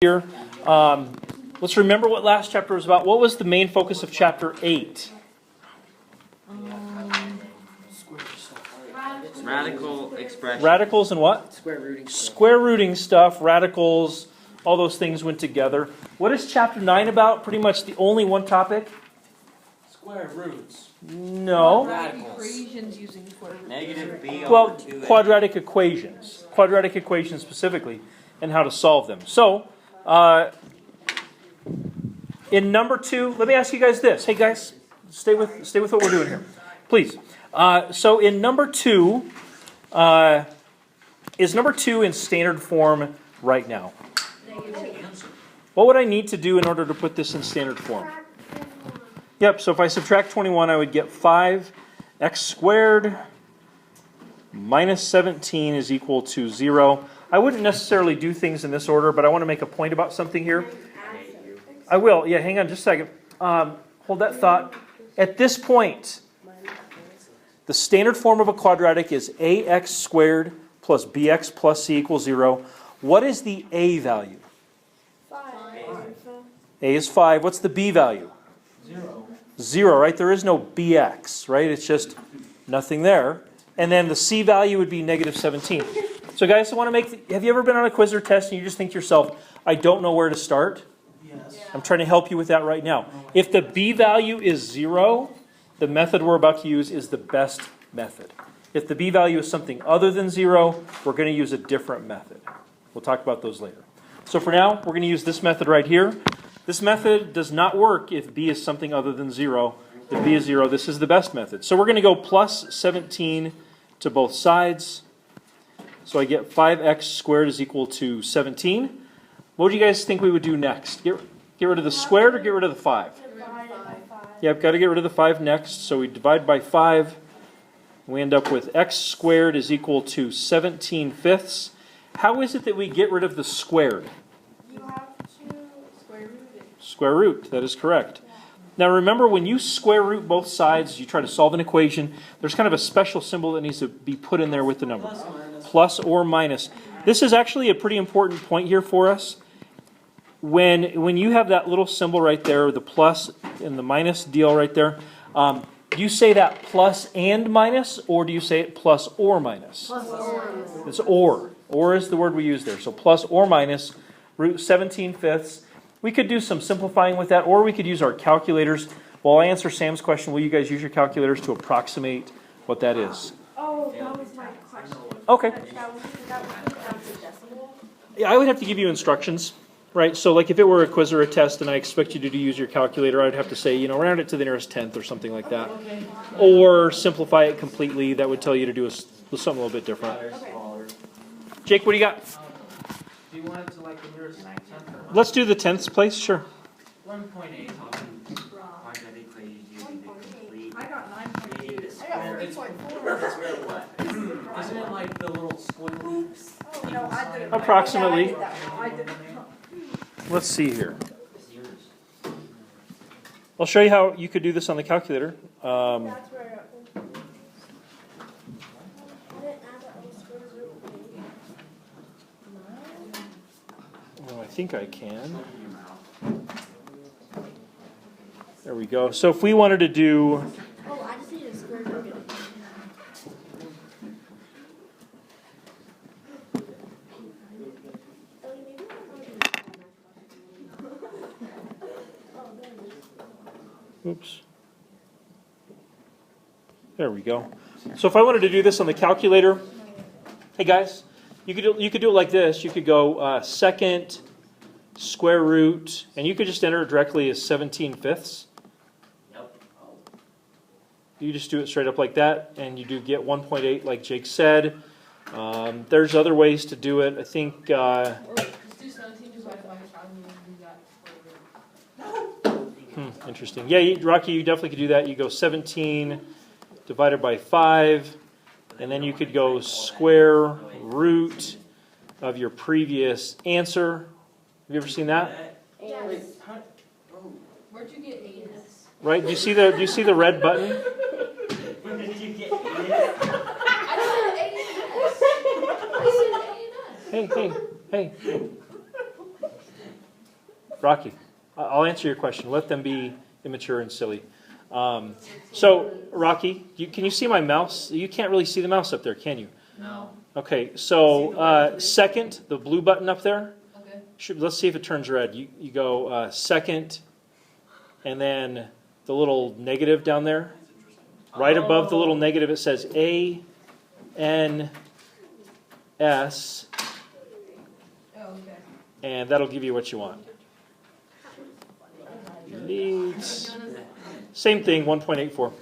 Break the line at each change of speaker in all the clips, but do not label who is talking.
here. Let's remember what last chapter was about. What was the main focus of chapter 8?
Radical expression.
Radicals and what?
Square rooting stuff.
Square rooting stuff, radicals, all those things went together. What is chapter 9 about? Pretty much the only one topic?
Square roots.
No.
Equations using square roots.
Negative b
Well,
over 2a.
quadratic equations. Quadratic equations specifically, and how to solve them. So, in number 2, let me ask you guys this. Hey guys, stay with what we're doing here. Please. So in number 2, is number 2 in standard form right now? What would I need to do in order to put this in standard form? Yep, so if I subtract 21, I would get 5x squared minus 17 is equal to 0. I wouldn't necessarily do things in this order, but I want to make a point about something here. I will. Yeah, hang on just a second. Hold that thought. At this point, the standard form of a quadratic is ax squared plus bx plus c equals 0. What is the a value?
5.
A is 5. What's the b value? 0, right? There is no bx, right? It's just nothing there. And then the c value would be negative 17. So guys, I want to make, have you ever been on a quiz or test and you just think to yourself, I don't know where to start?
Yes.
I'm trying to help you with that right now. If the b value is 0, the method we're about to use is the best method. If the b value is something other than 0, we're going to use a different method. We'll talk about those later. So for now, we're going to use this method right here. This method does not work if b is something other than 0. If b is 0, this is the best method. So we're going to go plus 17 to both sides. So I get 5x squared is equal to 17. What do you guys think we would do next? Get rid of the squared or get rid of the 5? Yeah, I've got to get rid of the 5 next. So we divide by 5. We end up with x squared is equal to 17 fifths. How is it that we get rid of the squared?
You have to square root it.
Square root, that is correct. Now remember, when you square root both sides, you try to solve an equation, there's kind of a special symbol that needs to be put in there with the number. Plus or minus. This is actually a pretty important point here for us. When you have that little symbol right there, the plus and the minus deal right there, do you say that plus and minus, or do you say it plus or minus?
Plus or.
It's or. Or is the word we use there. So plus or minus root 17 fifths. We could do some simplifying with that, or we could use our calculators. While I answer Sam's question, will you guys use your calculators to approximate what that is?
Oh, that was my question.
Okay.
That was the decimal.
Yeah, I would have to give you instructions, right? So like if it were a quiz or a test and I expect you to use your calculator, I'd have to say, round it to the nearest tenth or something like that.
Okay.
Or simplify it completely. That would tell you to do something a little bit different.
Okay.
Jake, what do you got?
Do you want it to like the nearest tenth?
Let's do the tenths place, sure.
1.8.
Quadratic equation using the complete
I got 9.2. I
square.
got 3.4.
Square what?
Isn't it like the little squiggly?
Oh, no, I did it.
Approximately.
Yeah, I did that one. I did it.
Let's see here. I'll show you how you could do this on the calculator.
That's where I got. I didn't add that little square root.
I think I can. There we go. So if we wanted to do...
Oh, I just need a square root.
Oops. There we go. So if I wanted to do this on the calculator, hey guys, you could do it like this. You could go second square root, and you could just enter it directly as 17 fifths. You just do it straight up like that, and you do get 1.8 like Jake said. There's other ways to do it. I think...
Just do 17 divided by 5 and do that.
Interesting. Yeah, Rocky, you definitely could do that. You go 17 divided by 5, and then you could go square root of your previous answer. Have you ever seen that?
Yes. Where'd you get A in this?
Right? Do you see the red button?
Where did you get this?
I said A in this. I said A in this.
Hey. Rocky, I'll answer your question. Let them be immature and silly. So, Rocky, can you see my mouse? You can't really see the mouse up there, can you?
No.
Okay, so second, the blue button up there.
Okay.
Let's see if it turns red. You go second, and then the little negative down there. Right above the little negative, it says A, N, S,
Oh, okay.
and that'll give you what you want. Leads. Same thing, 1.84.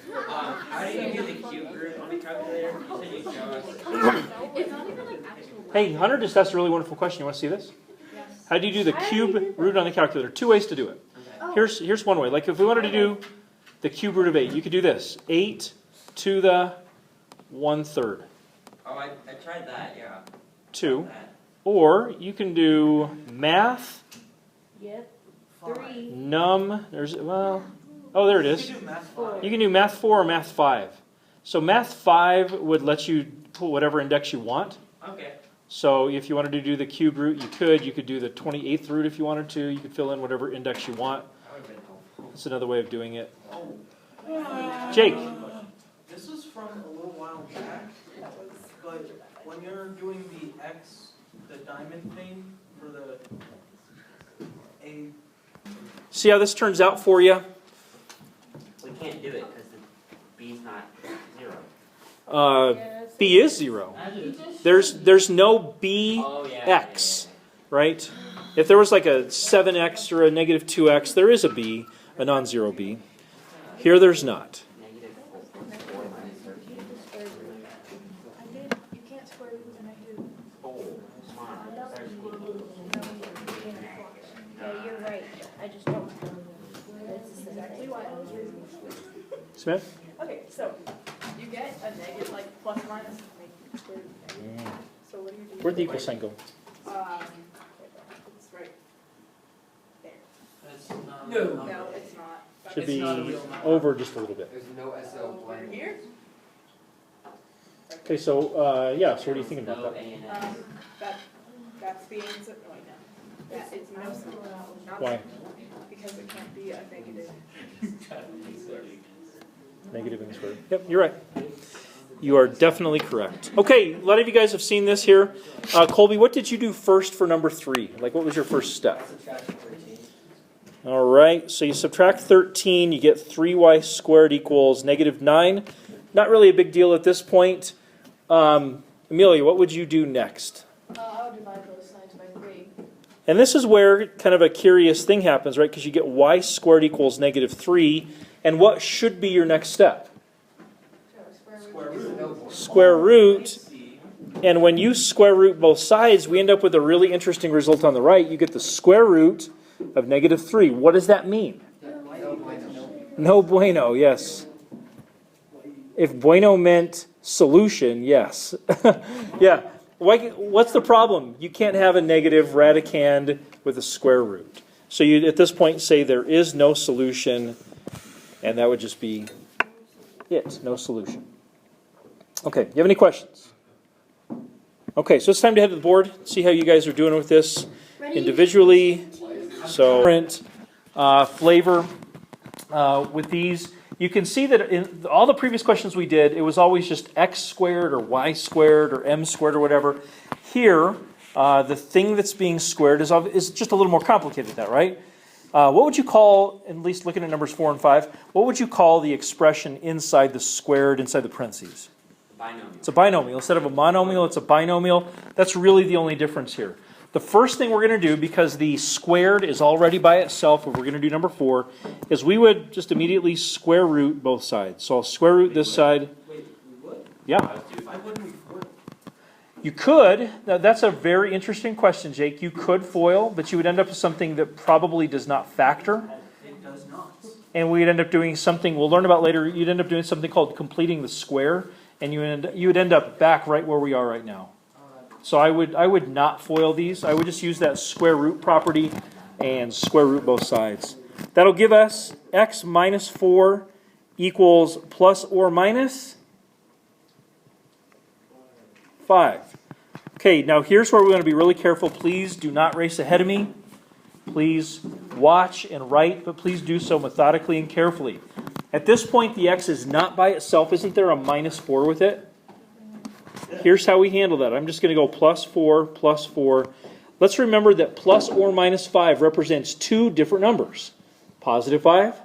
How do you do the cube root on the calculator? You said you show us.
It's not even like actual.
Hey, Hunter just asked a really wonderful question. You want to see this?
Yes.
How do you do the cube root on the calculator? 2 ways to do it. Here's one way. Like if we wanted to do the cube root of 8, you could do this. 8 to the 1/3.
Oh, I tried that, yeah.
2.
That.
Or you can do math,
Yep.
3.
there it is.
You can do math 5.
You can do math 4 or math 5. So math 5 would let you put whatever index you want.
Okay.
So if you wanted to do the cube root, you could. You could do the 28th root if you wanted to. You could fill in whatever index you want.
That would have been helpful.
That's another way of doing it.
Oh.
Jake.
This is from a little while back, but when you're doing the diamond thing for the A.
See how this turns out for you?
We can't do it because the B's not 0.
B is 0. There's no B
Oh, yeah.
X, right? If there was like a 7x or a negative 2x, there is a B, a non-zero B. Here there's not.
Negative 4 minus 13.
You can't square root and I do.
Oh, come on. 13.
Yeah, you're right. I just don't. That's exactly why I was reading.
Smith?
Okay, so you get a negative, like plus minus, make square root negative. So what do you do?
Where'd the equal sign go?
It's right there.
That's not.
No, it's not.
Should
It's
be
not a real number.
over just a little bit.
There's no SL
Over
blend.
here?
Okay, so so what are you thinking about
No
that?
A and S.
That's the answer. Oh, wait, no. That is no symbol. Not
Why?
because it can't be a negative.
Negative and squared. Yep, you're right. You are definitely correct. Okay, a lot of you guys have seen this here. Colby, what did you do first for number 3? Like, what was your first step?
Subtraction 13.
All right, so you subtract 13, you get 3y squared equals negative 9. Not really a big deal at this point. Amelia, what would you do next?
I would divide both sides by 3.
And this is where kind of a curious thing happens, right? Because you get y squared equals negative 3. And what should be your next step?
Square root.
Square root. And when you square root both sides, we end up with a really interesting result on the right. You get the square root of negative 3. What does that mean?
No bueno.
No bueno, yes. If bueno meant solution, yes. Yeah. What's the problem? You can't have a negative radicand with a square root. So you, at this point, say there is no solution, and that would just be it, no solution. Okay, you have any questions? Okay, so it's time to head to the board, see how you guys are doing with this individually. So, different flavor with these. You can see that in all the previous questions we did, it was always just x squared or y squared or m squared or whatever. Here, the thing that's being squared is just a little more complicated than that, right? What would you call, at least looking at numbers 4 and 5, what would you call the expression inside the squared, inside the parentheses?
Binomial.
It's a binomial. Instead of a monomial, it's a binomial. That's really the only difference here. The first thing we're going to do, because the squared is already by itself, what we're going to do number 4, is we would just immediately square root both sides. So I'll square root this side.
Wait, we would?
Yeah.
Why wouldn't we foil?
You could. Now that's a very interesting question, Jake. You could FOIL, but you would end up with something that probably does not factor.
It does not.
And we'd end up doing something, we'll learn about later, you'd end up doing something called completing the square, and you would end up back right where we are right now. So I would not FOIL these. I would just use that square root property and square root both sides. That'll give us x minus 4 equals plus or minus 5. Okay, now here's where we're going to be really careful. Please do not race ahead of me. Please watch and write, but please do so methodically and carefully. At this point, the x is not by itself. Isn't there a minus 4 with it? Here's how we handle that. I'm just going to go plus 4, plus 4. Let's remember that plus or minus 5 represents two different numbers, positive 5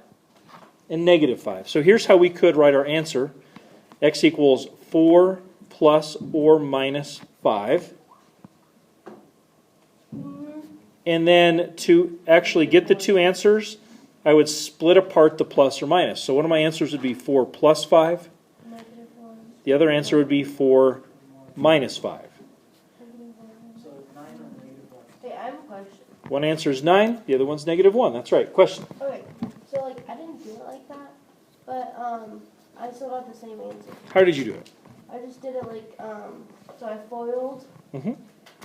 and negative 5. So here's how we could write our answer. X equals 4 plus or minus 5. And then to actually get the two answers, I would split apart the plus or minus. So one of my answers would be 4 plus 5. The other answer would be 4 minus 5.
So 9 or -1.
Hey, I have a question.
One answer is 9, the other one's -1. That's right. Question.
Okay, so like I didn't do it like that, but I still got the same answer.
How did you do it?
I just did it like so I foiled
Mm-hmm.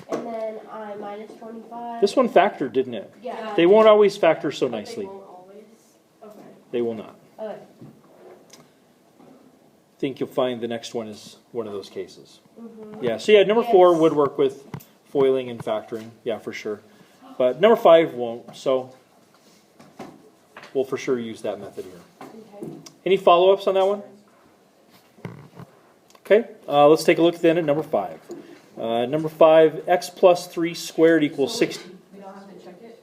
and then I minus 25.
This one factored, didn't it?
Yeah.
They won't always factor so
They
nicely.
won't always. Okay.
They will not.
Okay.
I think you'll find the next one is one of those cases.
Mm-hmm.
Yeah, so yeah, number 4
Yes.
would work with foiling and factoring. Yeah, for sure. But number 5 won't, so we'll for sure use that method here.
Okay.
Any follow-ups on that one? Okay, let's take a look then at number 5. Number 5, x plus 3 squared equals 6.
We don't have to check it?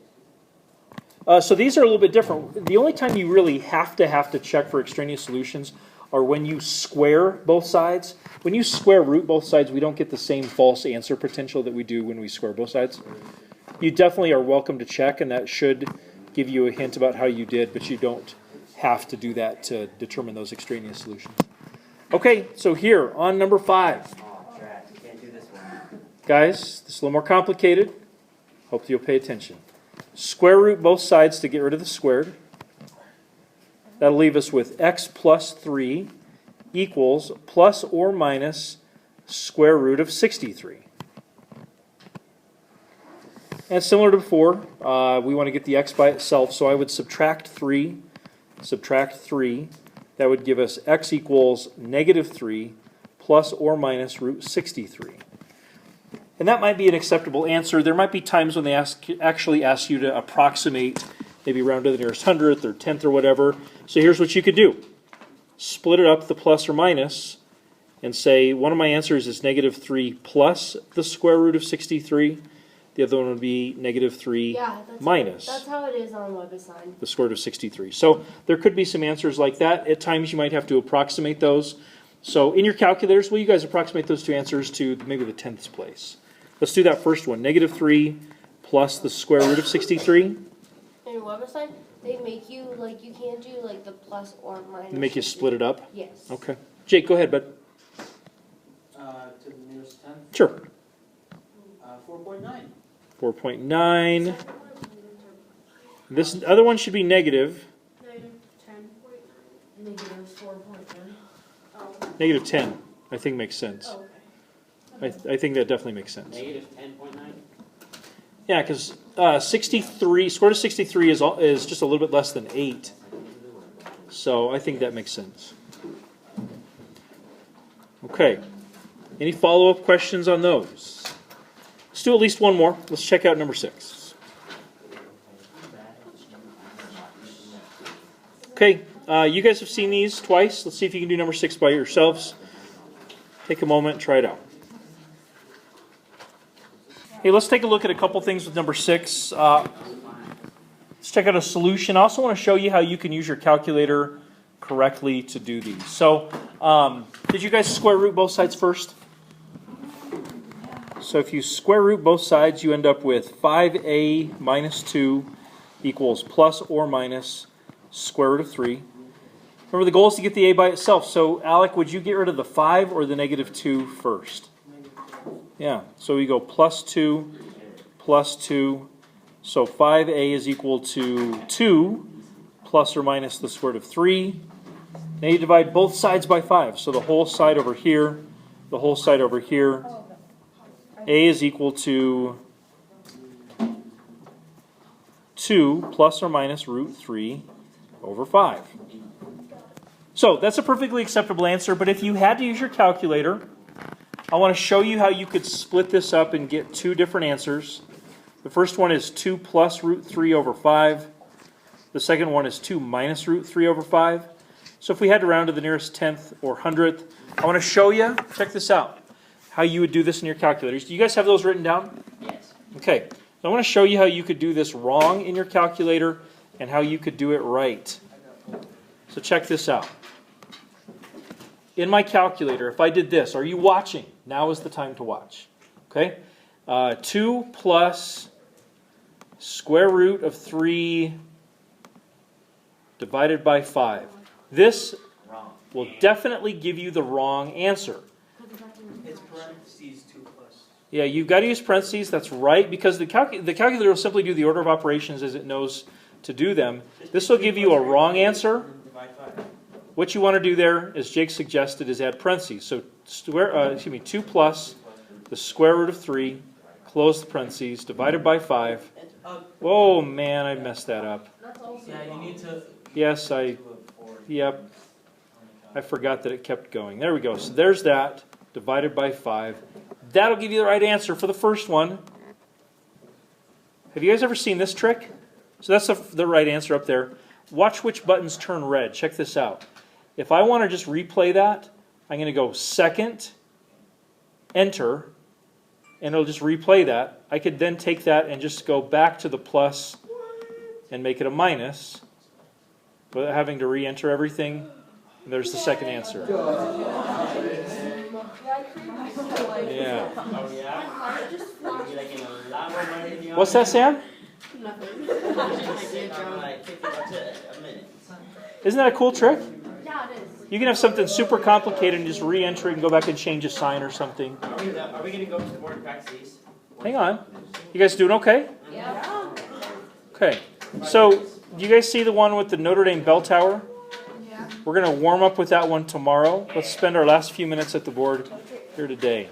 So these are a little bit different. The only time you really have to check for extraneous solutions are when you square both sides. When you square root both sides, we don't get the same false answer potential that we do when we square both sides. You definitely are welcome to check, and that should give you a hint about how you did, but you don't have to do that to determine those extraneous solutions. Okay, so here on number 5.
Oh, trash, you can't do this one.
Guys, this is a little more complicated. Hope you'll pay attention. Square root both sides to get rid of the squared. That'll leave us with x plus 3 equals plus or minus square root of 63. And similar to before, we want to get the x by itself, so I would subtract 3. That would give us x equals -3 plus or minus root 63. And that might be an acceptable answer. There might be times when they actually ask you to approximate, maybe round to the nearest hundredth or tenth or whatever. So here's what you could do. Split it up, the plus or minus, and say one of my answers is -3 plus the square root of 63. The other one would be -3
Yeah,
minus
that's how it is on WebAssign.
the square root of 63. So there could be some answers like that. At times you might have to approximate those. So in your calculators, will you guys approximate those two answers to maybe the tenths place? Let's do that first one. -3 plus the square root of 63.
In WebAssign, they make you like you can't do like the plus or minus.
They make you split it up.
Yes.
Okay. Jake, go ahead, bud.
To the nearest 10th,
Sure.
4.9.
4.9. This other one should be negative.
Negative 4.9.
-10, I think makes sense.
Oh, okay.
I think that definitely makes sense.
-10.9?
Yeah, because 63, square root of 63 is just a little bit less than 8. So I think that makes sense. Okay. Any follow-up questions on those? Let's do at least one more. Let's check out number 6. Okay, you guys have seen these twice. Let's see if you can do number 6 by yourselves. Take a moment and try it out. Hey, let's take a look at a couple things with number 6. Let's check out a solution. I also want to show you how you can use your calculator correctly to do these. So, did you guys square root both sides first? So if you square root both sides, you end up with 5a minus 2 equals plus or minus square root of 3. Remember, the goal is to get the a by itself. So, Alec, would you get rid of the 5 or the -2 first? Yeah, so we go plus 2, so 5a is equal to 2 plus or minus the square root of 3. Now you divide both sides by 5, so the whole side over here, the whole side over here. A is equal to 2 plus or minus root 3 over 5. So that's a perfectly acceptable answer, but if you had to use your calculator, I want to show you how you could split this up and get two different answers. The first one is 2 plus root 3 over 5. The second one is 2 minus root 3 over 5. So if we had to round to the nearest tenth or hundredth, I want to show you, check this out, how you would do this in your calculators. Do you guys have those written down?
Yes.
Okay, I want to show you how you could do this wrong in your calculator and how you could do it right. So check this out. In my calculator, if I did this, are you watching? Now is the time to watch. Okay? 2 plus square root of 3 divided by 5. This
Wrong.
will definitely give you the wrong answer.
It's parentheses 2 plus.
Yeah, you've got to use parentheses. That's right, because the calculator will simply do the order of operations as it knows to do them. This will give you a wrong answer.
Divide 5.
What you want to do there, as Jake suggested, is add parentheses. So 2 plus the square root of 3, close the parentheses, divided by 5. Oh man, I messed that up.
That's also
Yeah, you
wrong.
need to.
Yes, yep. I forgot that it kept going. There we go. So there's that, divided by 5. That'll give you the right answer for the first one. Have you guys ever seen this trick? So that's the right answer up there. Watch which buttons turn red. Check this out. If I want to just replay that, I'm going to go second, enter, and it'll just replay that. I could then take that and just go back to the plus and make it a minus without having to re-enter everything. And there's the second answer. Yeah.
Oh, yeah? Maybe like in a lot more money than you
What's that, Sam?
Nothing.
I'm like 50 bucks a minute.
Isn't that a cool trick?
Yeah, it is.
You can have something super complicated and just re-enter it and go back and change a sign or something.
Are we going to go to the board and practice these?
Hang on. You guys doing okay?
Yeah.
Okay. So, do you guys see the one with the Notre Dame bell tower?
Yeah.
We're going to warm up with that one tomorrow. Let's spend our last few minutes at the board here today.